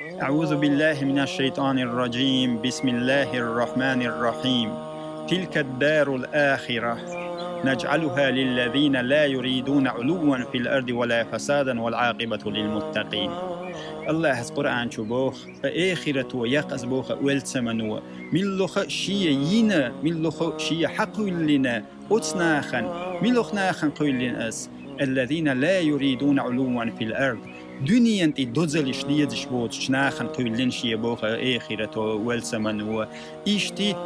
أعوذ بالله من الشيطان الرجيم. بسم الله الرحمن الرحيم. تلك الدار الآخرة نجعلها للذين لا يريدون علوا في الأرض ولا فسادا والعاقبة للمتقين. الله has Qur'an chuboch آخرة ويقز بوخ ولتسمنوا ملوخ شيء ينا ملوخ شيء حقولنا أتناخن ملوخ ناخن قولين أس الذين لا يريدون علوا في الأرض دنيا انت دوزلش ليدش بوت شناخن قولين شيء بوخ آخرة ولتسمنوا إشتي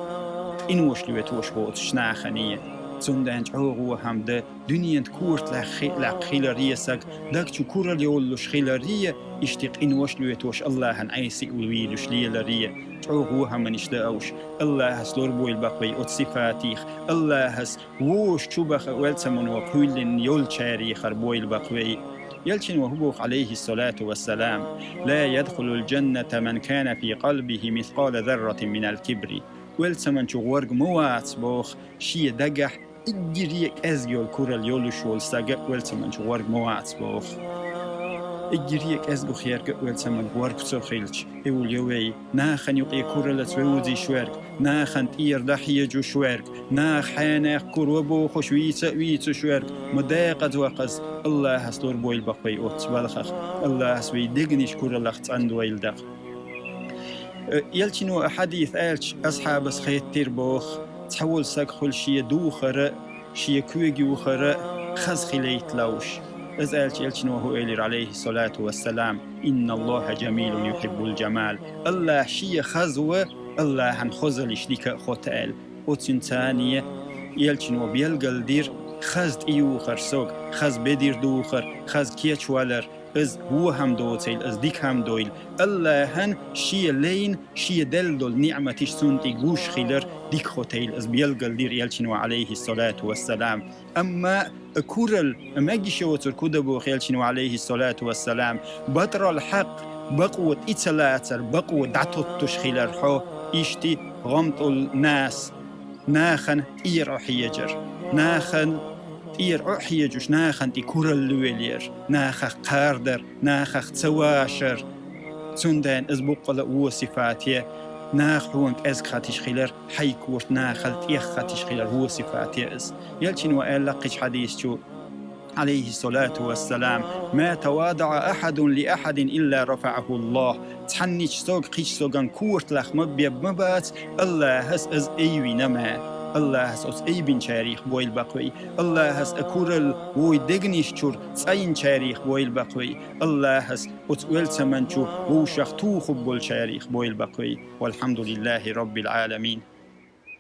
إنوش لوتوش بوت شناخنية زندان عوغو هم ده دنيا كورت لق خيلارية داك چو كورا ليولوش خيلارية اشتق إنوش لوتوش الله هن عيسي ولويلوش ليلارية عوغو هم من اشتاوش الله هس لوربو البقوي اتصفاتيخ الله هس ووش چوبخ والتمن وكولن يول چاري خربو البقوي يلشن وهبوخ عليه الصلاة والسلام لا يدخل الجنة من كان في قلبه مثقال ذرة من الكبر والتمن چو غورگ موات بوخ شي دقح إجريك أزجول كورا اليولو شول ساقا والتمن چو غورگ موات بوخ إجريك أزجو خيارك والتمن غورگ سو خيلش اول يوي ناخن يقي كورا لتوودي شوارك ناخن تير دحية جو شوارك ناخ حاناخ كورو بوخ ويتو شوارك مداقة وقز الله هسلور بويل بقوي اوت بالخخ الله هسوي دقنش كورا لخت عندو ويلدق يلتنو حديث آلش أصحاب سخيتير بوخ تحول ساق خل شي دوخر شي كويجي وخر خز خليت لوش از آلش يلتنو هو إلير عليه الصلاة والسلام إن الله جميل يحب الجمال الله شي خزوة الله هن خزلش لك خوتال وتن ثانية يلتنو بيلقل دير خزت إيوخر سوق خز بدير دوخر خز كيتش والر از هو هم دوتيل از ديك هم دويل الله هن شي لين شي دلدل نعمتش سنتي جوش خيلر ديك خوتيل از بيلقل دير يلشنو عليه الصلاة والسلام أما كورل ماجي شوتر كودبو يلشنو عليه الصلاة والسلام بطر الحق بقوة إتلاتر بقوة دعتوتش خيلر حو إشتي غمط الناس ناخن إير حيجر ناخن إير أحيجوش ناخن تي كورل لويلير ناخخ قاردر ناخخ تسواشر سندان أزبقل وصفاتي ناخ هونك أز خاتش خيلر حيكوش ناخل تيخ خاتش خيلر هو صفاتي أز يلشن وقال لقش حديث شو عليه الصلاة والسلام ما تواضع أحد لأحد إلا رفعه الله تحنيش سوق قيش سوقان كورت لخ مبيب مبات الله هس أز أيوي نما الله هس أس أيبين شاريخ بويل بقوي الله هس أكورل وي دقنيش شور تساين شاريخ بويل بقوي الله هس أس ويلتمن شو وشخ توخب بول شاريخ بويل بقوي والحمد لله رب العالمين.